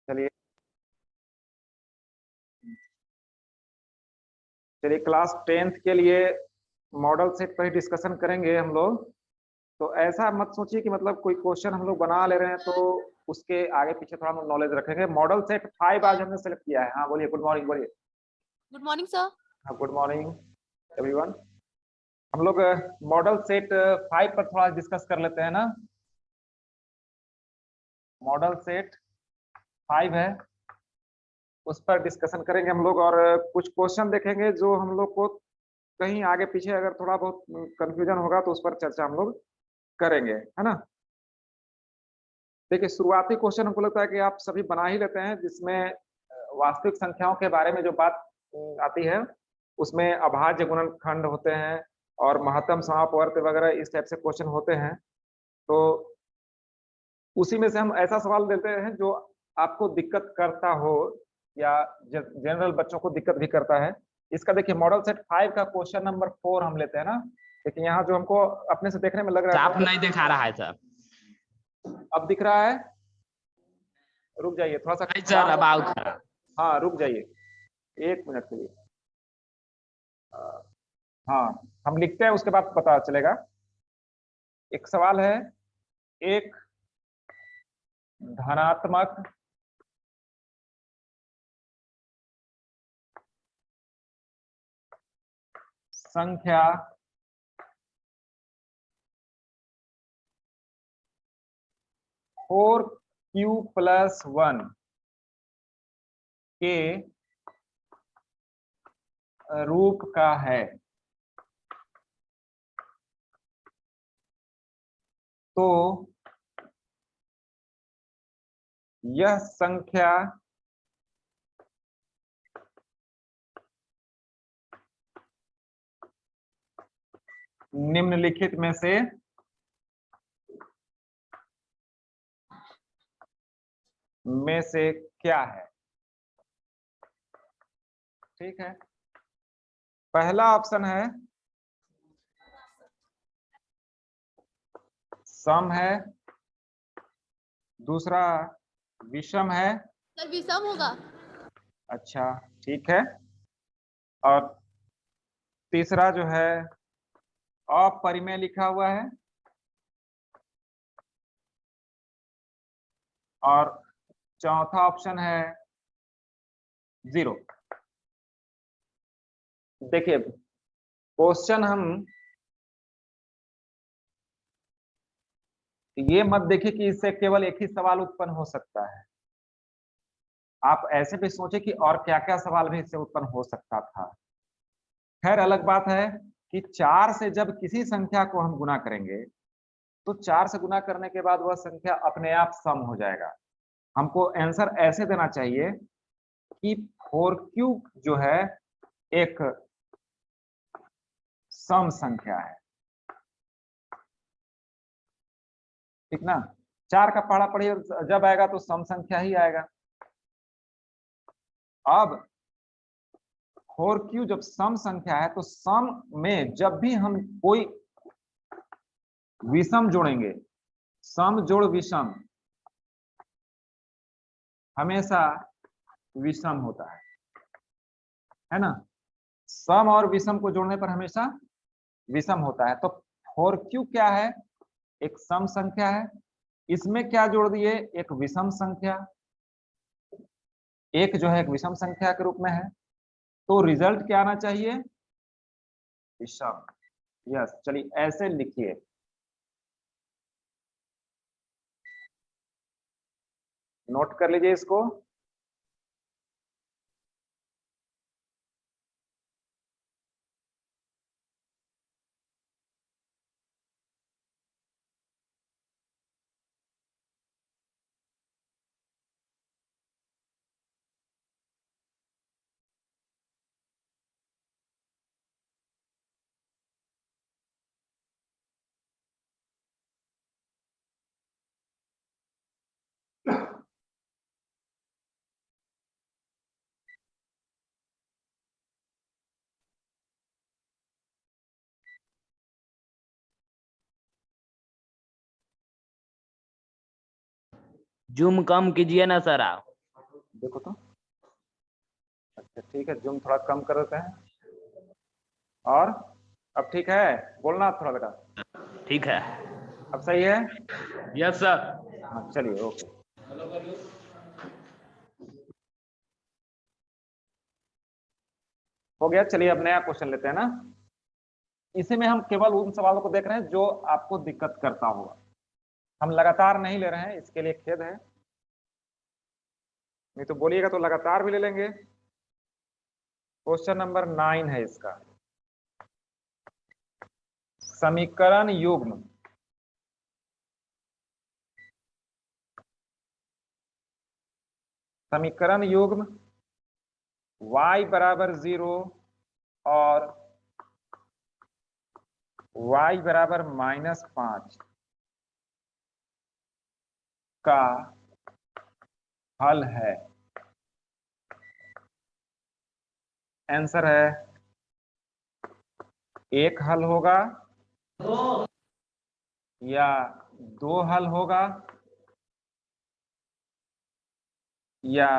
चलिए चलिए class 10th के लिए मॉडल सेट पर ही डिस्कशन करेंगे हम लोग। तो ऐसा मत सोचिए कि मतलब कोई क्वेश्चन हम लोग बना ले रहे हैं तो उसके आगे पीछे थोड़ा हम नॉलेज रखेंगे। मॉडल सेट 5 आज हमने सेलेक्ट किया है। हाँ बोलिए, गुड मॉर्निंग बोलिए। Good morning sir. हाँ गुड मॉर्निंग एवरीवन। हम लोग मॉडल सेट 5 पर थोड़ा डिस्कस कर लेते हैं ना। मॉडल सेट 5 है, उस पर डिस्कशन करेंगे हम लोग और कुछ क्वेश्चन देखेंगे जो हम लोग को कहीं आगे पीछे अगर थोड़ा बहुत कंफ्यूजन होगा तो उस पर चर्चा हम लोग करेंगे, है ना। देखिए शुरुआती क्वेश्चन हमको लगता है कि आप सभी बना ही लेते हैं, जिसमें वास्तविक संख्याओं के बारे में जो बात आती है उसमें अभाज्य गुणनखंड होते हैं और महत्तम समापवर्त वगैरह इस टाइप से क्वेश्चन होते हैं। तो उसी में से हम ऐसा सवाल देते हैं जो आपको दिक्कत करता हो या जनरल बच्चों को दिक्कत भी करता है। इसका देखिए मॉडल सेट 5 का क्वेश्चन नंबर 4 हम लेते हैं ना। लेकिन यहाँ जो हमको अपने से देखने में लग रहा है साफ नहीं दिखा रहा है सर। अब दिख रहा है, रुक जाइए थोड़ा सा। नहीं सर, अब आओ खरा। हाँ रुक जाइए 1 मिनट के लिए। हाँ हम लिखते हैं उसके बाद पता चलेगा। एक सवाल है, एक धनात्मक संख्या फोर क्यू प्लस 1 के रूप का है। तो यह संख्या निम्नलिखित में से क्या है। ठीक है, पहला ऑप्शन है सम है, दूसरा विषम है। सर विषम होगा। अच्छा ठीक है, और तीसरा जो है अपरिमेय लिखा हुआ है, और चौथा ऑप्शन है 0। देखिए क्वेश्चन हम ये मत देखिए कि इससे केवल एक ही सवाल उत्पन्न हो सकता है। आप ऐसे भी सोचे कि और क्या क्या सवाल भी इससे उत्पन्न हो सकता था। खैर अलग बात है कि 4 से जब किसी संख्या को हम गुना करेंगे तो 4 से गुना करने के बाद वह संख्या अपने आप सम हो जाएगा। हमको आंसर ऐसे देना चाहिए कि 4 क्यूब जो है एक सम संख्या है। ठीक ना, 4 का पढ़ा पढ़िए जब आएगा तो सम संख्या ही आएगा। अब 4 क्यूब जब सम संख्या है तो सम में जब भी हम कोई विषम जोड़ेंगे, सम जोड़ विषम हमेशा विषम होता है ना। सम और विषम को जोड़ने पर हमेशा विषम होता है। तो 4 क्यूब क्या है, एक सम संख्या है। इसमें क्या जोड़ दिए, एक विषम संख्या, एक जो है एक विषम संख्या के रूप में है। तो रिजल्ट क्या आना चाहिए, विषम। यस चलिए ऐसे लिखिए। नोट कर लीजिए इसको। जूम कम कीजिए ना सर आप। देखो तो। अच्छा ठीक है, जूम थोड़ा कम कर देते हैं। और अब ठीक है, बोलना थोड़ा बेटा। ठीक है। अब सही है। Yes sir. हाँ चलिए, ओके। हो गया, चलिए अब नया क्वेश्चन लेते हैं ना। इसी में हम केवल उन सवालों को देख रहे हैं जो आपको दिक्कत करता होगा। हम लगातार नहीं ले रहे हैं, इसके लिए खेद है, नहीं तो बोलिएगा तो लगातार भी ले लेंगे। क्वेश्चन नंबर 9 है इसका। समीकरण युग्म समीकरण युग्म y बराबर 0 और y बराबर -5 का हल है। आंसर है, एक हल होगा या दो हल होगा या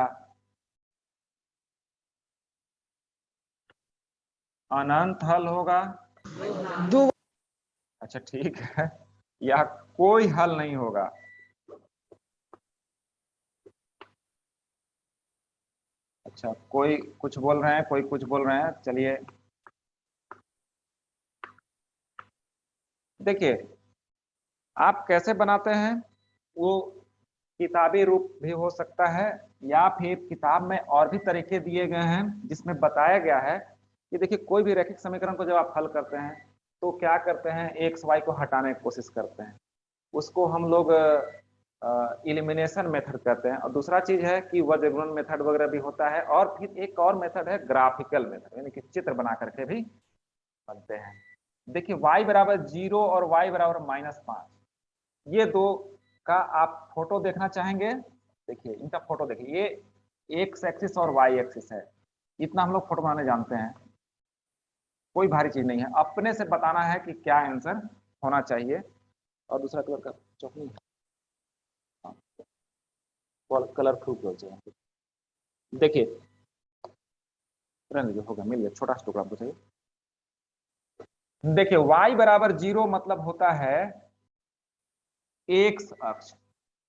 अनंत हल होगा। दो। अच्छा ठीक है, या कोई हल नहीं होगा। अच्छा, कोई कुछ बोल रहे हैं, कोई कुछ बोल रहे हैं, चलिए देखिए। आप कैसे बनाते हैं वो किताबी रूप भी हो सकता है, या फिर किताब में और भी तरीके दिए गए हैं जिसमें बताया गया है कि देखिए, कोई भी रैखिक समीकरण को जब आप हल करते हैं तो क्या करते हैं, एक्स वाई को हटाने की कोशिश करते हैं। उसको हम लोग इलिमिनेशन मेथड कहते हैं। और दूसरा चीज है कि वज्रगुणन मेथड वगैरह भी होता है। और फिर एक और मेथड है ग्राफिकल मेथड, यानी कि चित्र बना करके भी बनते हैं। देखिए, y बराबर 0 और y बराबर -5, ये दो का आप फोटो देखना चाहेंगे। देखिए इनका फोटो देखिए, ये एक्स एक्सिस और वाई एक्सिस है। इतना हम लोग फोटो बनाने जानते हैं, कोई भारी चीज नहीं है। अपने से बताना है कि क्या आंसर होना चाहिए। और दूसरा कलर का चौकनी कलरफुल चाहिए। देखिए, रहने दीजिए, होगा, मिल गया, छोटा सा टुकड़ा आपको चाहिए। देखिए, y बराबर 0 मतलब होता है एक्स अक्ष,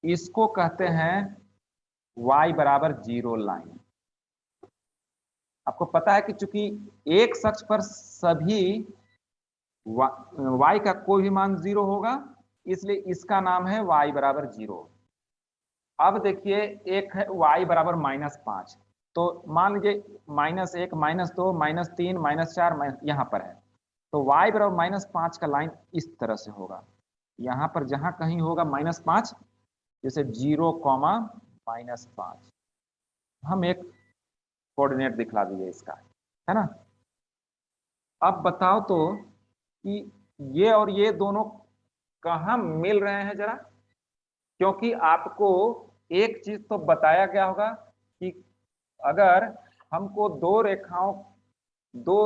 इसको कहते हैं y बराबर 0 लाइन। आपको पता है कि चूंकि एक अक्ष पर सभी y का कोई भी मान 0 होगा, इसलिए इसका नाम है y बराबर 0। अब देखिए, एक है y बराबर -5, तो मान लीजिए -1 -2 -3 -4 यहां पर है, तो y बराबर -5 का लाइन इस तरह से होगा। यहां पर जहां कहीं होगा -5, जैसे 0, -5, हम एक कोऑर्डिनेट दिखला दिए इसका, है ना। अब बताओ तो कि ये और ये दोनों कहाँ मिल रहे हैं जरा। क्योंकि आपको एक चीज तो बताया गया होगा कि अगर हमको दो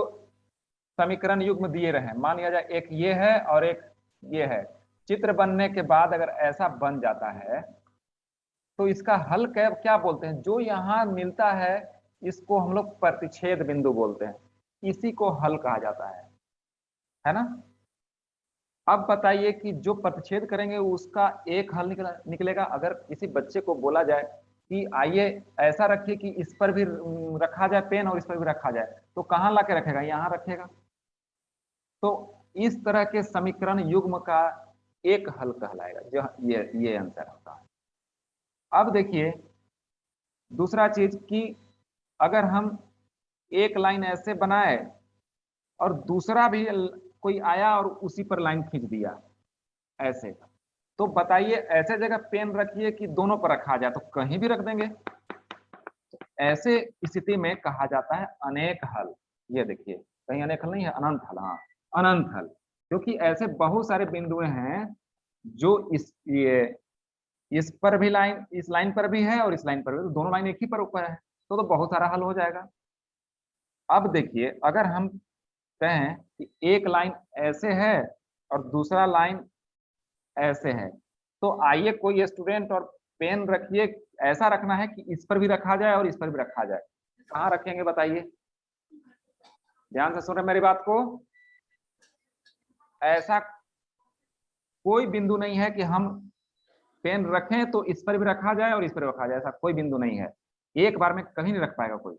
समीकरण युग्म दिए रहे, मान लिया जाए एक ये है और एक ये है, चित्र बनने के बाद अगर ऐसा बन जाता है तो इसका हल क्या क्या बोलते हैं, जो यहाँ मिलता है इसको हम लोग प्रतिच्छेद बिंदु बोलते हैं, इसी को हल कहा जाता है ना। अब बताइए कि जो प्रतिच्छेद करेंगे उसका एक हल निकलेगा। अगर किसी बच्चे को बोला जाए कि आइए ऐसा रखिए कि इस पर भी रखा जाए पेन और इस पर भी रखा जाए, तो कहाँ ला के रखेगा, यहाँ रखेगा। तो इस तरह के समीकरण युग्म का एक हल कहलाएगा, जो ये आंसर होता है। अब देखिए दूसरा चीज कि अगर हम एक लाइन ऐसे बनाए और दूसरा भी कोई आया और उसी पर लाइन खींच दिया ऐसे, तो बताइए ऐसे जगह पेन रखिए कि दोनों पर रखा जाए, तो कहीं भी रख देंगे। ऐसे स्थिति में कहा जाता है अनेक हल। ये देखिए, कहीं अनेक हल नहीं है, अनंत हल। हाँ, अनंत हल, क्योंकि ऐसे बहुत सारे बिंदु हैं जो इस पर भी लाइन, इस लाइन पर भी है और इस लाइन पर भी, तो दोनों लाइन एक ही पर ऊपर है, तो बहुत सारा हल हो जाएगा। अब देखिए, अगर हम कहें कि एक लाइन ऐसे है और दूसरा लाइन ऐसे है, तो आइए कोई स्टूडेंट और पेन रखिए, ऐसा रखना है कि इस पर भी रखा जाए और इस पर भी रखा जाए। कहाँ रखेंगे बताइए, ध्यान से सुन रहे मेरी बात को। ऐसा कोई बिंदु नहीं है कि हम पेन रखें तो इस पर भी रखा जाए और इस पर भी रखा जाए, ऐसा कोई बिंदु नहीं है, एक बार में कहीं नहीं रख पाएगा कोई।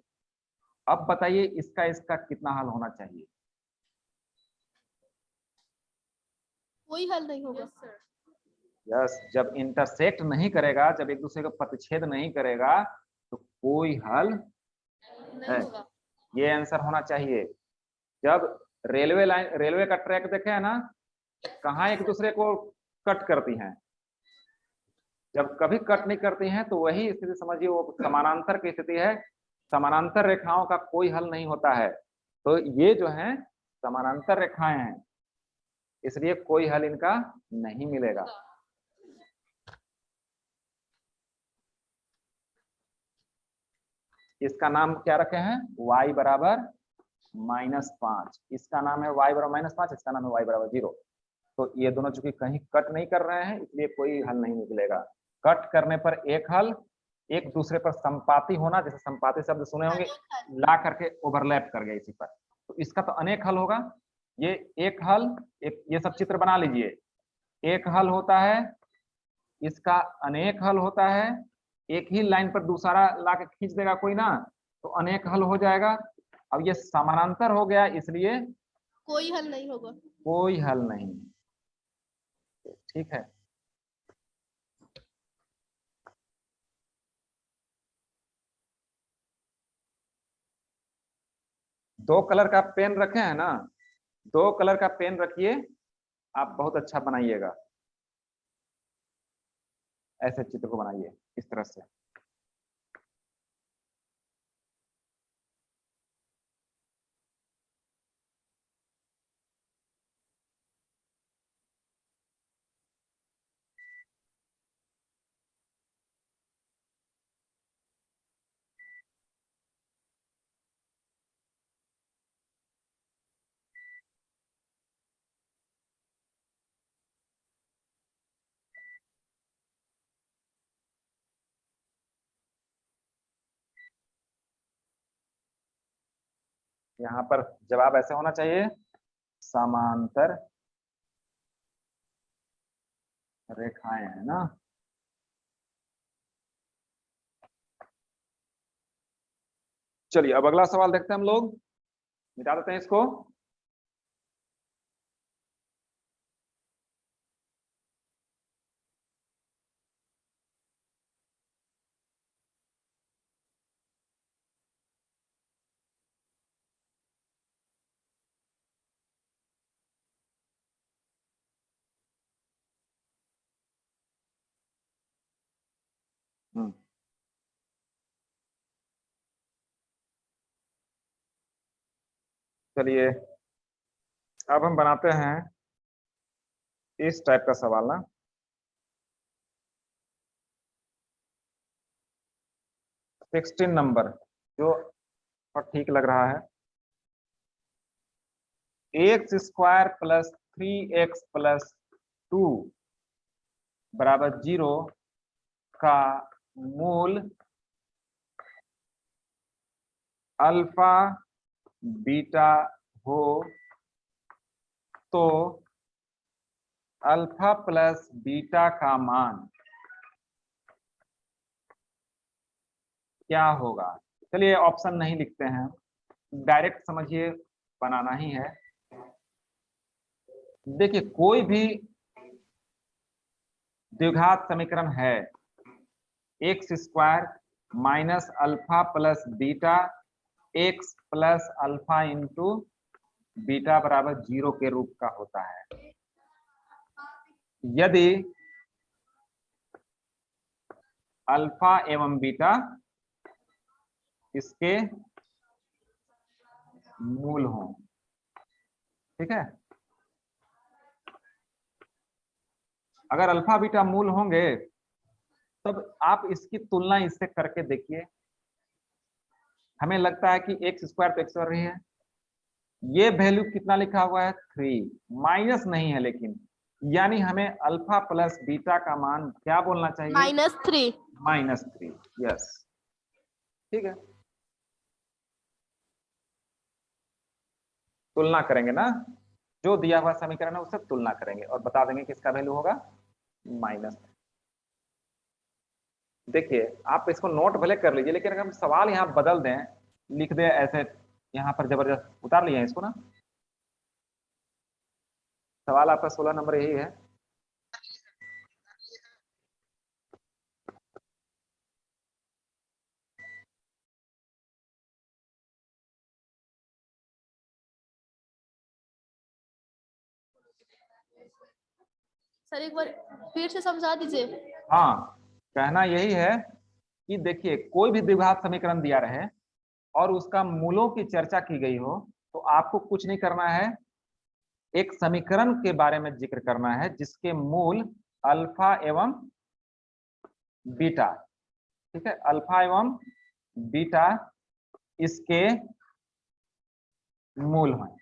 अब बताइए इसका इसका कितना हल होना चाहिए। कोई हल नहीं होगा। यस, जब इंटरसेक्ट नहीं करेगा, जब एक दूसरे को प्रतिच्छेद नहीं करेगा तो कोई हल नहीं होगा। ये आंसर होना चाहिए। जब रेलवे लाइन, रेलवे का ट्रैक देखे है ना, कहाँ एक दूसरे को कट करती हैं, जब कभी कट नहीं करती हैं तो वही स्थिति समझिए वो समानांतर की स्थिति है। समानांतर रेखाओं का कोई हल नहीं होता है, तो ये जो है समानांतर रेखाएं हैं, इसलिए कोई हल इनका नहीं मिलेगा। इसका नाम क्या रखे हैं, y बराबर -5, इसका नाम है y बराबर -5, इसका नाम है y बराबर 0। तो ये दोनों चूंकि कहीं कट नहीं कर रहे हैं इसलिए कोई हल नहीं निकलेगा। कट करने पर एक हल, एक दूसरे पर संपाती होना, जैसे संपाती शब्द सुने होंगे, ला करके ओवरलैप कर गया इसी पर, तो इसका तो अनेक हल होगा। ये एक हल, एक ये सब चित्र बना लीजिए, एक हल होता है, इसका अनेक हल होता है, एक ही लाइन पर दूसरा ला के खींच देगा कोई ना, तो अनेक हल हो जाएगा। अब ये समानांतर हो गया इसलिए कोई हल नहीं होगा। कोई हल नहीं। ठीक है, दो कलर का पेन रखे हैं ना, दो कलर का पेन रखिए, आप बहुत अच्छा बनाइएगा। ऐसे चित्र को बनाइए इस तरह से। यहाँ पर जवाब ऐसे होना चाहिए, समांतर रेखाएं है ना। चलिए अब अगला सवाल देखते हैं हम लोग, मिटा देते हैं इसको। चलिए अब हम बनाते हैं इस टाइप का सवाल ना। 16 नंबर जो और ठीक लग रहा है, x² + 3x + 2 बराबर 0 का मूल अल्फा बीटा हो तो अल्फा प्लस बीटा का मान क्या होगा। चलिए ऑप्शन नहीं लिखते हैं, डायरेक्ट समझिए, बनाना ही है। देखिए कोई भी द्विघात समीकरण है, x² minus alpha plus beta x plus alpha into beta बराबर 0 के रूप का होता है। यदि अल्फा एवं बीटा इसके मूल हों, ठीक है, अगर अल्फा बीटा मूल होंगे तब आप इसकी तुलना इससे करके देखिए। हमें लगता है कि x² तो x रही है, ये वैल्यू कितना लिखा हुआ है 3, माइनस नहीं है लेकिन यानी हमें अल्फा प्लस बीटा का मान क्या बोलना चाहिए? -3। -3। यस, ठीक है। तुलना करेंगे ना, जो दिया हुआ समीकरण है उससे तुलना करेंगे और बता देंगे किसका वैल्यू होगा -3। देखिए आप इसको नोट भले कर लीजिए, लेकिन अगर हम सवाल यहाँ बदल दें, लिख दें ऐसे, यहाँ पर जबरदस्त उतार लिए इसको ना। सवाल आपका 16 नंबर यही है। सर एक बार फिर से समझा दीजिए। हाँ, कहना यही है कि देखिए कोई भी द्विघात समीकरण दिया रहे और उसका मूलों की चर्चा की गई हो, तो आपको कुछ नहीं करना है, एक समीकरण के बारे में जिक्र करना है जिसके मूल अल्फा एवं बीटा, ठीक है, अल्फा एवं बीटा इसके मूल हैं।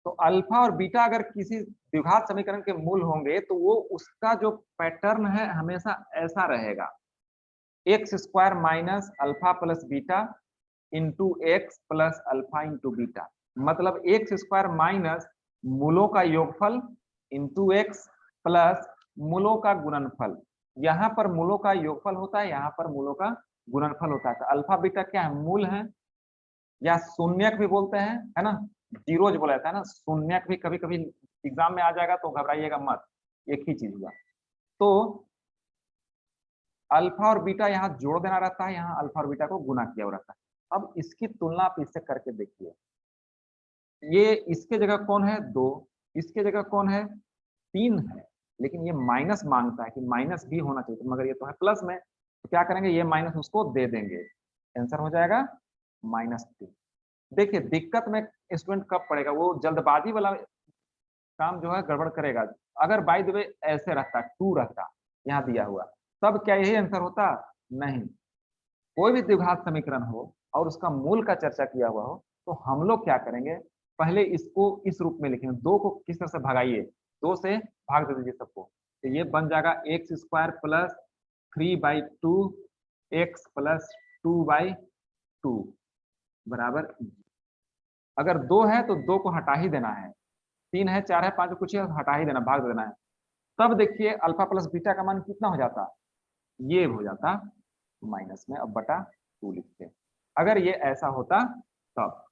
तो अल्फा और बीटा अगर किसी द्विघात समीकरण के मूल होंगे तो वो उसका जो पैटर्न है हमेशा ऐसा रहेगा, x square minus alpha plus beta into x plus alpha into beta. मतलब एक्स स्क्वायर माइनस मूलों का योगफल इंटू एक्स प्लस मूलों का गुणनफल। यहाँ पर मूलों का योगफल होता है, यहाँ पर मूलों का गुणनफल होता है। तो अल्फा बीटा क्या है? मूल है, या शून्यक भी बोलते हैं, है ना, जीरोज बोला जाता है ना, शून्यक भी कभी कभी एग्जाम में आ जाएगा तो घबराइएगा मत, एक ही चीज हुआ। तो अल्फा और बीटा यहाँ जोड़ देना रहता है, यहाँ अल्फा और बीटा को गुना किया हुआ रहता है। अब इसकी तुलना आप इससे करके देखिए, ये इसके जगह कौन है? 2, इसके जगह कौन है? 3 है, लेकिन ये माइनस मांगता है कि माइनस भी होना चाहिए, मगर ये तो है प्लस में, तो क्या करेंगे, ये माइनस उसको दे देंगे, आंसर हो जाएगा -3। देखिए दिक्कत में स्टूडेंट कब पड़ेगा, वो जल्दबाजी वाला काम जो है गड़बड़ करेगा। अगर बाय द वे ऐसे रहता, 2 रहता यहाँ दिया हुआ, तब क्या यही आंसर होता? नहीं। कोई भी द्विघात समीकरण हो और उसका मूल का चर्चा किया हुआ हो, तो हम लोग क्या करेंगे, पहले इसको इस रूप में लिखेंगे। 2 को किस तरह से भगाइए, 2 से भाग दे दीजिए सबको, तो ये बन जाएगा x square plus 3/2 x plus 2/2 बराबर। अगर 2 है तो 2 को हटा ही देना है, 3 है, 4 है, 5 कुछ है, हटा ही देना, भाग देना है। तब देखिए अल्फा प्लस बीटा का मान कितना हो जाता, ये हो जाता माइनस में, अब बटा 2 लिखते, अगर ये ऐसा होता तब,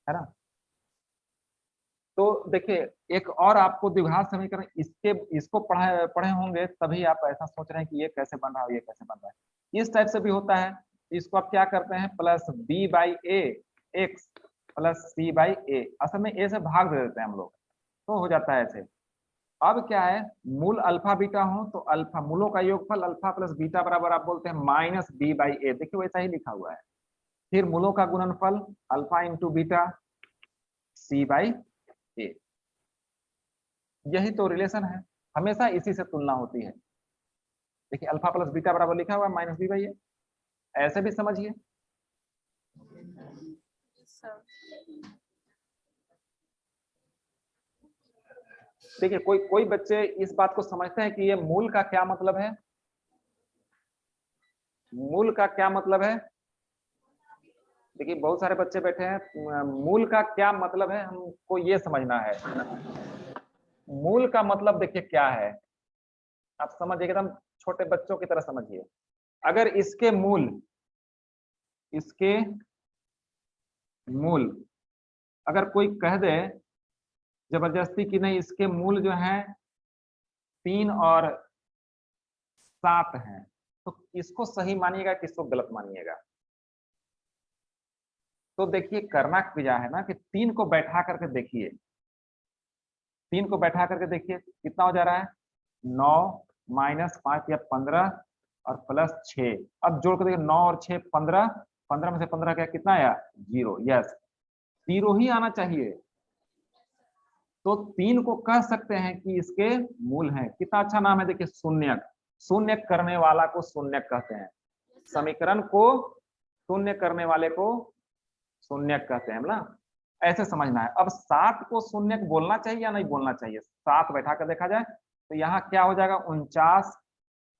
है ना। तो देखिए एक और आपको द्विघात समीकरण इसको पढ़े होंगे, तभी आप ऐसा सोच रहे हैं कि ये कैसे बन रहा है, ये कैसे बन रहा है। इस टाइप से भी होता है, इसको आप क्या करते हैं, plus b/a x plus c/a, असल में a से भाग दे देते हैं हम लोग, तो हो जाता है ऐसे। अब क्या है, मूल अल्फा बीटा हो तो अल्फा मूलों का योगफल अल्फा प्लस बीटा बराबर आप बोलते हैं -b/a, देखिए वैसा ही लिखा हुआ है। फिर मूलों का गुणनफल अल्फा इंटू बीटा c/a, यही तो रिलेशन है, हमेशा इसी से तुलना होती है। देखिए अल्फा प्लस बीटा बराबर लिखा हुआ है -b/a, ऐसे भी समझिए। देखिए कोई कोई बच्चे इस बात को समझते हैं कि ये मूल का क्या मतलब है, मूल का क्या मतलब है। देखिए बहुत सारे बच्चे बैठे हैं, मूल का क्या मतलब है हमको ये समझना है। मूल का मतलब देखिए क्या है, आप समझिए, एकदम छोटे बच्चों की तरह समझिए। अगर इसके मूल अगर कोई कह दे जबरदस्ती कि नहीं इसके मूल जो है 3 और 7 हैं, तो इसको सही मानिएगा किसको गलत मानिएगा। तो देखिए करना क्या है ना कि 3 को बैठा करके देखिए, 3 को बैठा करके देखिए कितना हो जा रहा है, 9 माइनस 5 या 15 और प्लस 6। अब जोड़ कर देखिए 9 और 6 15, 15 में से 15 क्या कितना आया, 0। यस, 0 ही आना चाहिए। तो 3 को कह सकते हैं कि इसके मूल हैं। कितना अच्छा नाम है, देखिए शून्यक, शून्य करने वाला को शून्यक कहते हैं, समीकरण को शून्य करने वाले को शून्यक कहते हैं ना। ऐसे समझना है। अब 7 को शून्य बोलना चाहिए या नहीं बोलना चाहिए, 7 बैठा कर देखा जाए तो यहाँ क्या हो जाएगा 49,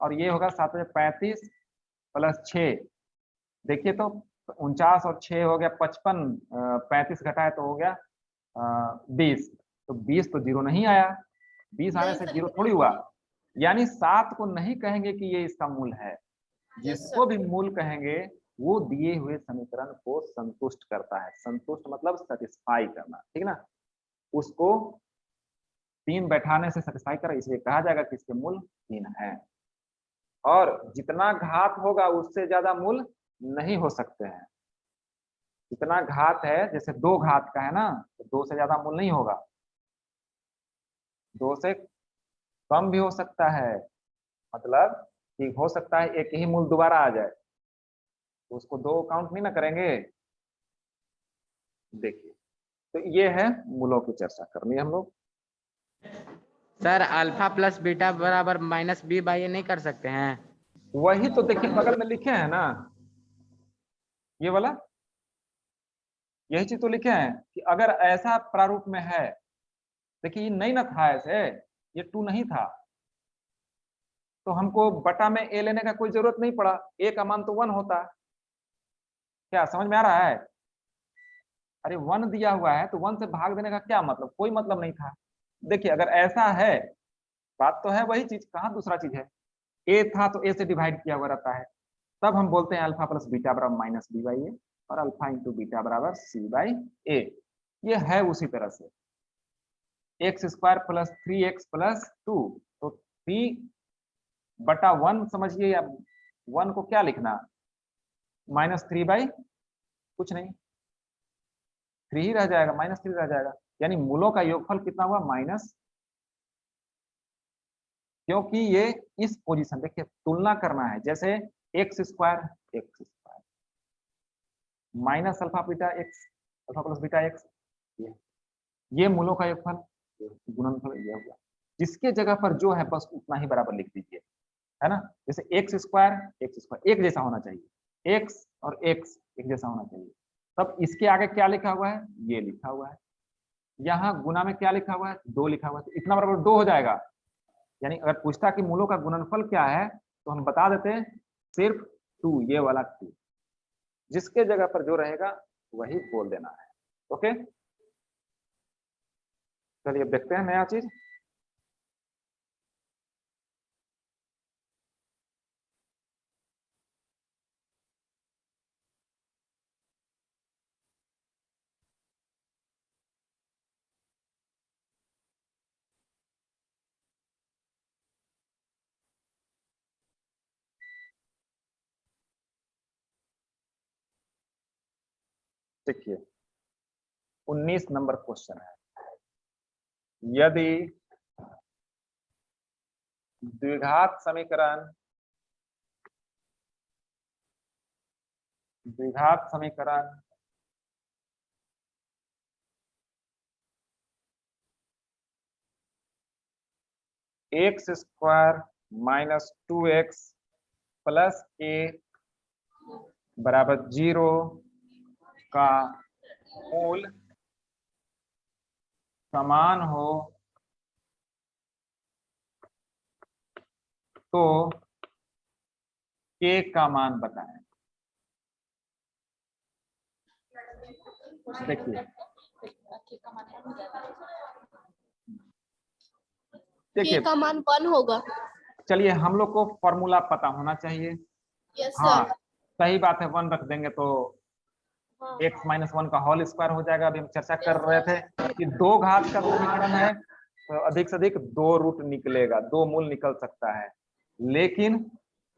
और ये होगा 7 35 प्लस 6, देखिए तो 49 और 6 हो गया 55, 35 घटाए तो हो गया 20, तो 20 तो जीरो नहीं आया, 20 आने नहीं से सर, जीरो थोड़ी हुआ, यानी 7 को नहीं कहेंगे कि ये इसका मूल है। जिसको भी मूल कहेंगे वो दिए हुए समीकरण को संतुष्ट करता है। संतुष्ट मतलब सेटिस्फाई करना, ठीक ना, उसको 3 बैठाने से सेटिस्फाई करा, इसलिए कहा जाएगा कि इसके मूल 3 है। और जितना घात होगा उससे ज्यादा मूल नहीं हो सकते हैं। जितना घात है, जैसे 2 घात का है ना, तो 2 से ज्यादा मूल नहीं होगा, 2 से कम भी हो सकता है, मतलब कि हो सकता है एक ही मूल दोबारा आ जाए, तो उसको 2 काउंट नहीं ना करेंगे। देखिए, तो ये है मूलों की चर्चा करनी है हम लोग। सर अल्फा प्लस बीटा बराबर माइनस बी बाई ए नहीं कर सकते हैं? वही तो देखिए बगल में लिखे हैं ना, ये वाला, यही चीज तो लिखे हैं कि अगर ऐसा प्रारूप में है, देखिए ये नहीं ना था ऐसे, ये 2 नहीं था, तो हमको बटा में ए लेने का कोई जरूरत नहीं पड़ा, ए का मान तो 1 होता। क्या समझ में आ रहा है? अरे 1 दिया हुआ है तो 1 से भाग देने का क्या मतलब, कोई मतलब नहीं था। देखिए अगर ऐसा है, बात तो है वही चीज, कहाँ दूसरा चीज है, ए था तो ए से डिवाइड किया हुआ रहता है, तब हम बोलते हैं अल्फा प्लस बीटा बराबर माइनस बी बाई ए, और अल्फा इंटू बीटा बराबर सी बाई ए। ये है उसी तरह से x square plus 3x plus 2, तो 3/1 समझिए, या 1 को क्या लिखना, -3 बाई कुछ नहीं, 3 ही रह जाएगा, -3 रह जाएगा, यानी मूलों का योगफल कितना हुआ माइनस, क्योंकि ये इस पोजीशन, देखिए तुलना करना है, जैसे x square minus alpha beta x, alpha plus beta x, ये मूलों का योगफल, गुणनफल ये होगा, जिसके जगह पर जो है बस उतना ही बराबर लिख दीजिए, है ना। जैसे एक्स स्क्वायर एक जैसा होना चाहिए, एक्स और एक्स एक जैसा होना चाहिए, तब इसके आगे क्या लिखा हुआ है, ये लिखा हुआ है, यहाँ गुना में क्या लिखा हुआ है, 2 लिखा हुआ है, तो इतना बराबर 2 हो जाएगा। यानी अगर पूछता कि मूलों का गुणनफल क्या है, तो हम बता देते हैं सिर्फ 2, ये वाला 2, जिसके जगह पर जो रहेगा वही बोल देना है। ओके, चलिए अब देखते हैं नया चीज। देखिए 19 नंबर क्वेश्चन है, यदि द्विघात समीकरण एक्स स्क्वायर माइनस 2x प्लस ए बराबर 0 का मूल समान हो तो k का मान बताएं। देखिए के का मान 1 होगा। चलिए हम लोग को फॉर्मूला पता होना चाहिए। यस हाँ सर। सही बात है, 1 रख देंगे तो हाँ। x माइनस 1 का होल स्क्वायर हो जाएगा। अभी हम चर्चा कर रहे थे कि 2 घात का समीकरण है तो अधिक से अधिक 2 रूट निकलेगा, 2 मूल निकल सकता है, लेकिन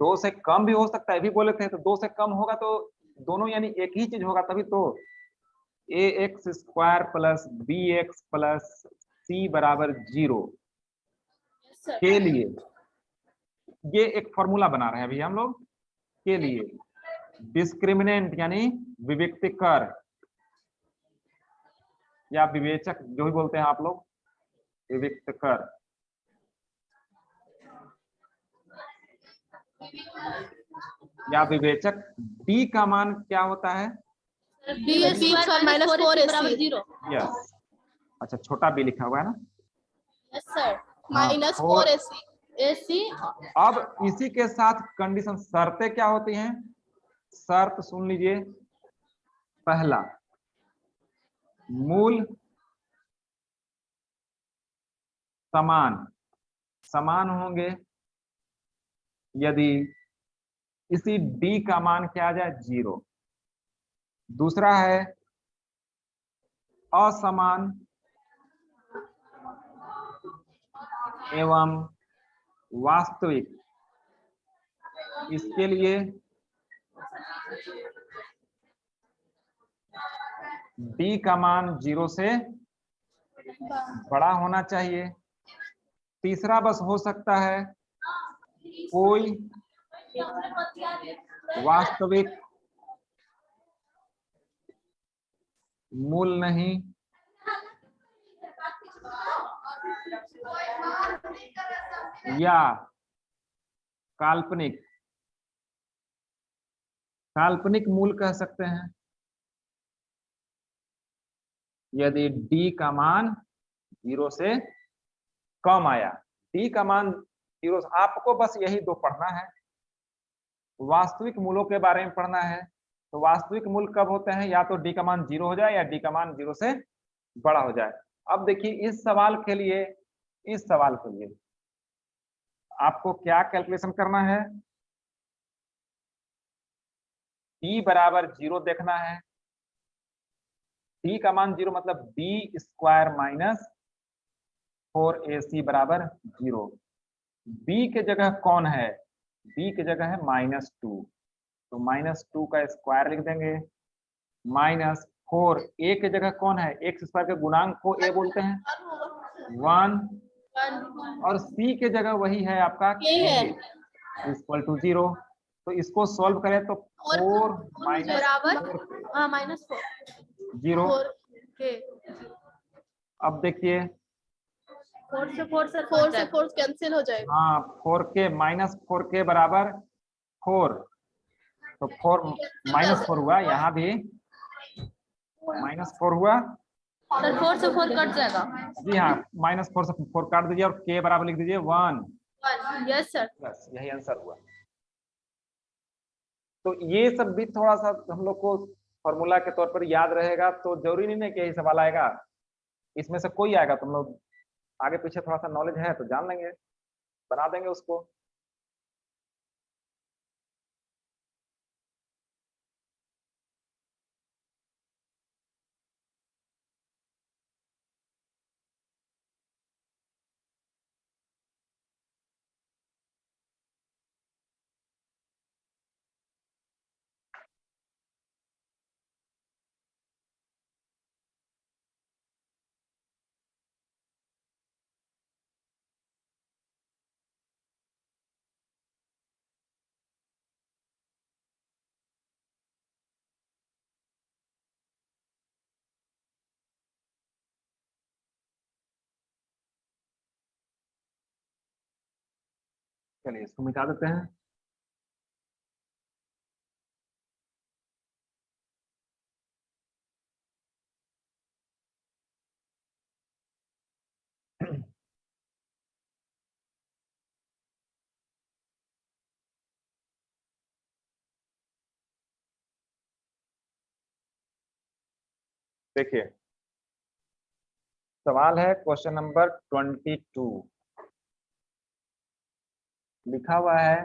2 से कम भी हो सकता है, भी बोले थे, तो 2 से कम होगा तो दोनों यानी एक ही चीज होगा, तभी तो ax square plus bx plus c बराबर 0 यस सर। के लिए ये एक फॉर्मूला बना रहे हैं अभी हम लोग, के लिए डिस्क्रिमिनेंट यानी विविक्तिकर या विवेचक जो भी बोलते हैं आप लोग, विविक्तकर या विवेचक, d का मान क्या होता है, बी स्क्वायर माइनस 4ac बराबर 0। यस, अच्छा छोटा बी लिखा हुआ है ना। यस सर, हाँ, माइनस 4ac ac। अब इसी के साथ कंडीशन शर्तें क्या होती हैं? शर्त सुन लीजिए। पहला, मूल समान होंगे यदि इसी d का मान क्या आ जाए 0। दूसरा है असमान एवं वास्तविक, इसके लिए d का मान 0 से बड़ा होना चाहिए। तीसरा बस हो सकता है कोई वास्तविक मूल नहीं या काल्पनिक मूल कह सकते हैं यदि d का मान 0 से कम आया। d का मान 0, आपको बस यही दो पढ़ना है। वास्तविक मूलों के बारे में पढ़ना है। तो वास्तविक मूल कब होते हैं? या तो d का मान 0 हो जाए या d का मान 0 से बड़ा हो जाए। अब देखिए इस सवाल के लिए आपको क्या कैलकुलेशन करना है? d बराबर 0 देखना है। d का मान 0 मतलब b स्क्वायर माइनस 4ac बराबर 0। b के जगह कौन है? b के जगह है -2, तो -2 का स्क्वायर लिख देंगे। -4 a के जगह कौन है? x स्क्वायर के गुणांक को a बोलते हैं 1, और c के जगह वही है आपका इक्वल टू 0। तो इसको सॉल्व करें तो 4 बराबर -4 0। 4 अब देखिए 4 से 4 कैंसिल हो जाएगा। हाँ, 4k -4k बराबर 4, तो 4 -4 हुआ, यहाँ भी -4 हुआ। सर 4 से 4 कट जाएगा। जी हाँ, -4 से 4 काट दीजिए और k बराबर लिख दीजिए 1। यस सर, बस यही आंसर हुआ। तो ये सब भी थोड़ा सा हम लोग को फॉर्मूला के तौर पर याद रहेगा, तो जरूरी नहीं है कि यही सवाल आएगा, इसमें से कोई आएगा। तुम लोग आगे पीछे थोड़ा सा नॉलेज है तो जान लेंगे, बना देंगे उसको। चलिए इसको मिटा देते हैं। देखिए सवाल है क्वेश्चन नंबर 22, लिखा हुआ है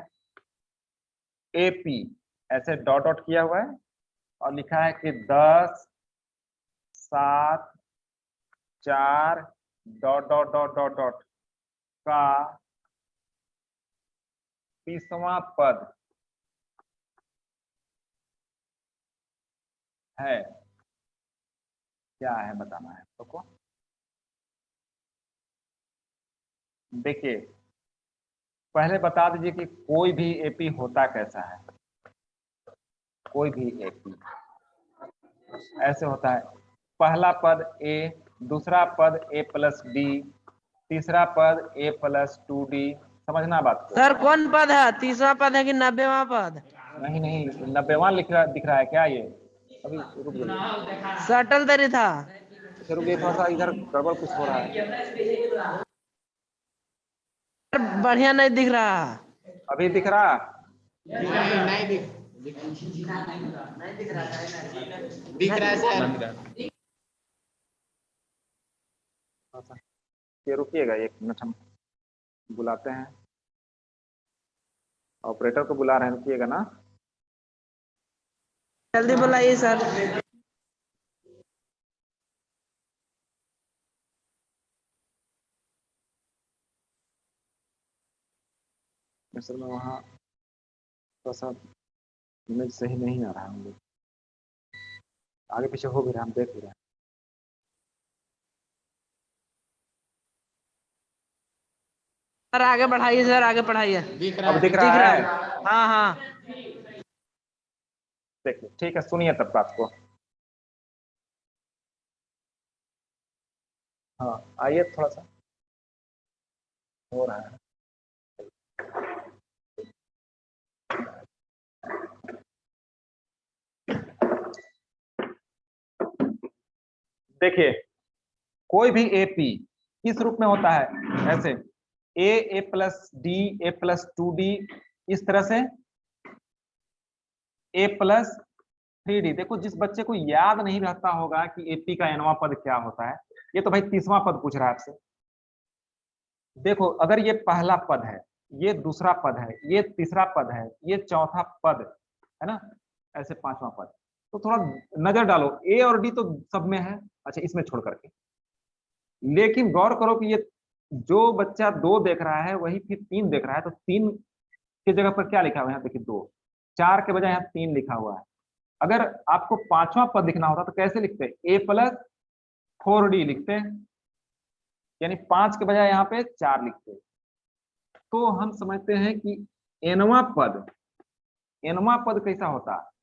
AP, ऐसे डॉट डॉट किया हुआ है और लिखा है कि 10, 7, 4 dot dot dot dot dot का 30वां पद है। क्या है बताना है आपको। देखिए पहले बता दीजिए कि कोई भी AP होता कैसा है। कोई भी AP ऐसे होता है, पहला पद A, दूसरा पद A + B, तीसरा पद A + 2D। समझना बात को। सर कौन पद है? 30वां पद है कि 90वां पद? नहीं 90वां दिख रहा है क्या? ये अभी रुक जाइए, सटल तरी था। अच्छा रुकिए, थोड़ा सा इधर गड़बड़ कुछ हो रहा है। बढ़िया नहीं दिख रहा। अभी दिख रहा? नहीं दिख रहा है सर। ये रुकिएगा 1 मिनट, हम बुलाते हैं, ऑपरेटर को बुला रहे हैं, रुकिएगा ना। जल्दी बुलाइए सर। असल में वहाँ थोड़ा सा इमेज सही नहीं आ रहा है, हम लोग आगे पीछे हो भी रहा, हम देख भी रहे हैं। सर आगे बढ़ाइए सर, आगे बढ़ाइए। दिख रहा अब है। दिख रहा है? हाँ हाँ। देखिए ठीक है, सुनिए तब बात को। हाँ आइए, थोड़ा सा हो रहा है। देखिए कोई भी एपी किस रूप में होता है, ऐसे ए प्लस डी, ए प्लस 2D, इस तरह से ए प्लस 3D। देखो जिस बच्चे को याद नहीं रहता होगा कि एपी का nवां पद क्या होता है, ये तो भाई 30वां पद पूछ रहा है आपसे। देखो अगर ये पहला पद है, ये दूसरा पद है, ये तीसरा पद है, ये चौथा पद है ना, ऐसे 5वां पद, तो थोड़ा नजर डालो, ए और डी तो सब में है, अच्छा इसमें छोड़ करके। लेकिन गौर करो कि ये जो बच्चा 2 देख रहा है वही फिर 3 देख रहा है, तो 3 की जगह पर क्या लिखा हुआ है यहाँ देखिए, 2, 4 के बजाय यहाँ 3 लिखा हुआ है। अगर आपको 5वां पद लिखना होता तो कैसे लिखते, ए प्लस 4D लिखते, यानी 5 के बजाय यहाँ पे 4 लिखते। तो हम समझते हैं कि एनवां पद कैसा होता,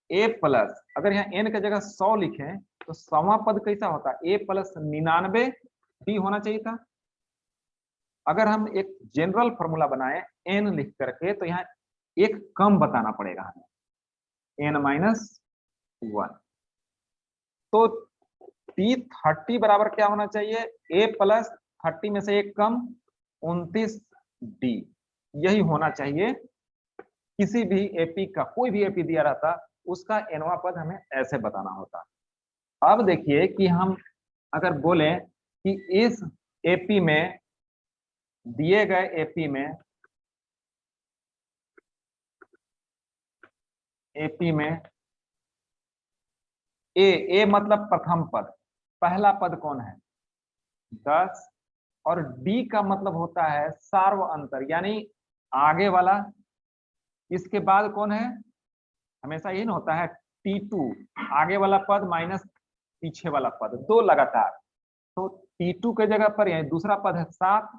ए प्लस, अगर यहाँ एन की जगह 100 लिखें तो 100वां पद कैसा होता, ए प्लस 99D होना चाहिए था। अगर हम एक जनरल फॉर्मूला बनाए एन लिख करके, तो यहाँ एक कम बताना पड़ेगा हमें, n-1। तो T30 बराबर क्या होना चाहिए, a प्लस 30 में से एक कम 29D, यही होना चाहिए। किसी भी एपी का, कोई भी एपी दिया रहता उसका एनवा पद हमें ऐसे बताना होता। अब देखिए कि हम अगर बोले कि इस एपी में, दिए गए एपी में, ए मतलब प्रथम पद, पहला पद कौन है 10, और डी का मतलब होता है सार्व अंतर, यानी आगे वाला, इसके बाद कौन है, हमेशा यही ना होता है T2, आगे वाला पद माइनस पीछे वाला पद, 2 लगातार। तो T2 के जगह पर यही दूसरा पद है 7,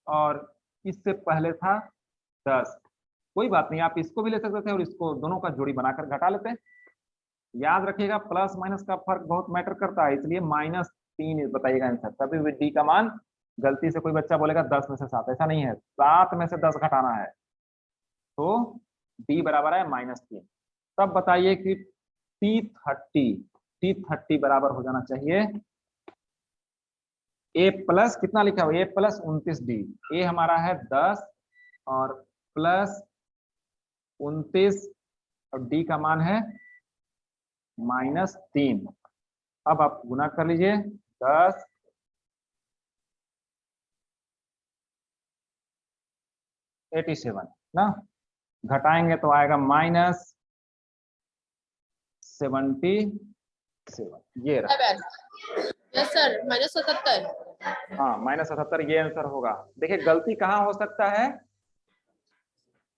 और इससे पहले था 10। कोई बात नहीं, आप इसको भी ले सकते थे और इसको, दोनों का जोड़ी बनाकर घटा लेते हैं। याद रखिएगा प्लस माइनस का फर्क बहुत मैटर करता है, इसलिए -3 बताइएगा आंसर। तभी भी डी का मान, गलती से कोई बच्चा बोलेगा 10 में से 7, ऐसा नहीं है, 7 में से 10 घटाना है, तो डी बराबर है -3। तब बताइए कि T30 बराबर हो जाना चाहिए ए प्लस, कितना लिखा हुआ, ए प्लस 29D, ए हमारा है 10 और प्लस 29, और डी का मान है -3। अब आप गुना कर लीजिए, 10 87 ना, घटाएंगे तो आएगा -77, ये रहा। Yes sir, -77। हाँ -77 ये आंसर होगा। देखिए गलती कहाँ हो सकता है,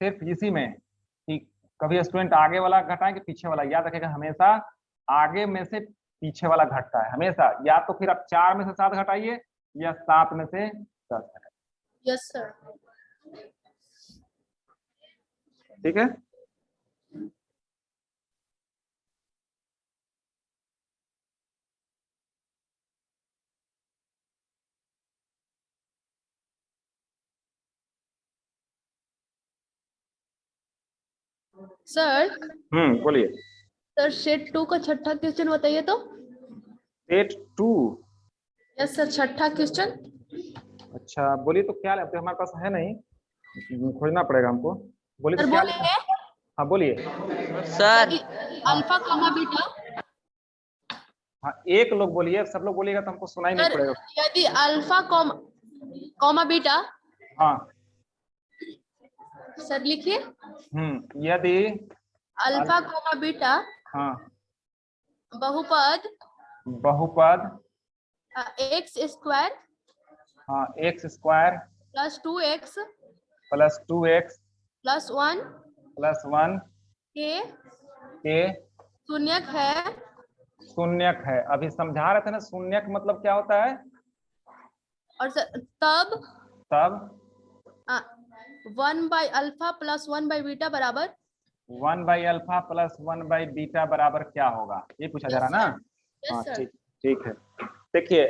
सिर्फ इसी में कि कभी स्टूडेंट आगे वाला घटाए कि पीछे वाला। याद रखेगा हमेशा आगे में से पीछे वाला घटता है हमेशा, या तो फिर आप 4 में से 7 घटाइए या 7 में से 10 घटाइए। Yes sir. ठीक है, सर बोलिए। सर सेट 2 का छठा क्वेश्चन बताइए तो। सेट 2। यस सर, छठा क्वेश्चन। अच्छा बोलिए तो क्या लेते हैं, हमारे पास है नहीं, खोजना पड़ेगा हमको। बोलिए सर तो क्या बोले लेते हैं? हाँ बोलिए। Sir alpha comma beta. हाँ एक लोग बोलिए, सब लोग बोलिएगा तो हमको सुनाई नहीं सर पड़ेगा। यदि अल्फा कॉमा बीटा। हाँ सर लिखिए। यदि अल्फा कॉमा बीटा हाँ बहुपद बहुपद एक्स स्क्वायर हाँ x square plus 2x plus 2x plus 1 plus 1 के के शून्यक है। शून्यक है। अभी समझा रहे थे ना शून्यक मतलब क्या होता है। और सर तब तब 1 by alpha plus 1 by beta बराबर 1 by alpha plus 1 by beta बराबर क्या होगा, ये पूछा जा रहा ना। हाँ यस सर। ठीक ठीक है। देखिए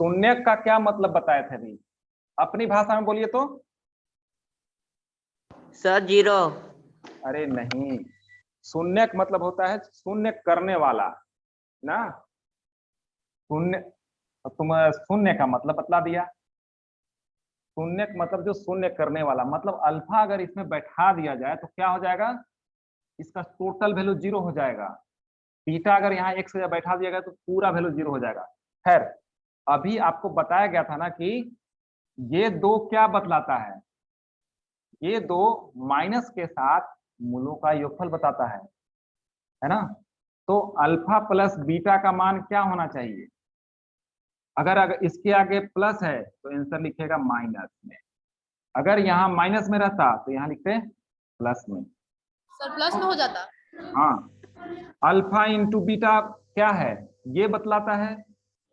शून्यक का क्या मतलब बताए थे अभी, अपनी भाषा में बोलिए तो। सर 0। अरे नहीं, शून्यक मतलब होता है शून्य करने वाला ना। शून्य, तुम शून्य का मतलब बतला दिया। शून्यक मतलब जो शून्य करने वाला, मतलब अल्फा अगर इसमें बैठा दिया जाए तो क्या हो जाएगा, इसका टोटल वैल्यू 0 हो जाएगा। बीटा अगर यहाँ एक से बैठा दिया गया तो पूरा वैल्यू 0 हो जाएगा। खैर अभी आपको बताया गया था ना कि ये दो क्या बतलाता है, ये दो माइनस के साथ मूलों का योगफल बताता है ना। तो अल्फा प्लस बीटा का मान क्या होना चाहिए, अगर इसके आगे प्लस है तो आंसर लिखेगा माइनस में, अगर यहाँ माइनस में रहता तो यहाँ लिखते प्लस में। सर प्लस में हो जाता। हाँ अल्फा इंटू बीटा क्या है, ये बतलाता है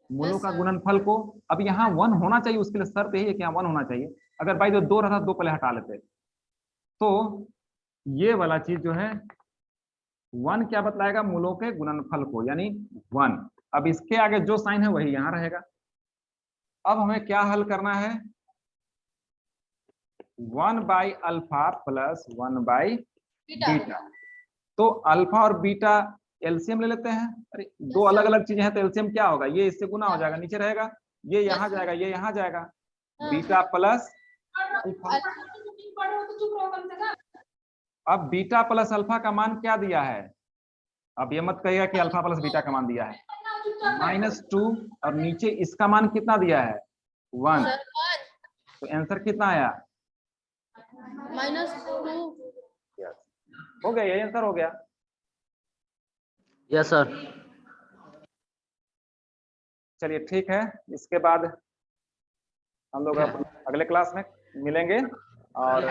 मूलों Yes, का sir. गुणनफल को। अब यहाँ 1 होना चाहिए, उसके लिए शर्त यही है कि यहाँ 1 होना चाहिए। अगर भाई जो 2 रहता 2 पहले हटा लेते, तो ये वाला चीज जो है 1 क्या बतलाएगा, मूलों के गुणनफल को, यानी 1। अब इसके आगे जो साइन है वही यहाँ रहेगा। अब हमें क्या हल करना है, 1 by alpha plus 1 by beta. तो अल्फा और बीटा एलसीएम ले लेते हैं। अरे दो अलग अलग चीजें हैं तो एलसीएम क्या होगा, ये इससे गुना हो जाएगा, नीचे रहेगा, ये यहाँ जाएगा, ये यहाँ जाएगा, बीटा प्लस अल्फा। अब बीटा प्लस अल्फा का मान क्या दिया है, अब ये मत कहिएगा कि अल्फा प्लस बीटा का मान दिया है -2, और नीचे इसका मान कितना दिया है 1, तो आंसर कितना आया -2। हो गया, ये आंसर हो गया। Yes sir. चलिए ठीक है, इसके बाद हम लोग अगले क्लास में मिलेंगे और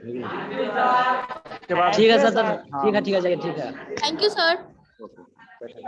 इसके बाद ठीक है सर। हाँ, ठीक है ठीक है। Thank you sir. ओके, बैठे।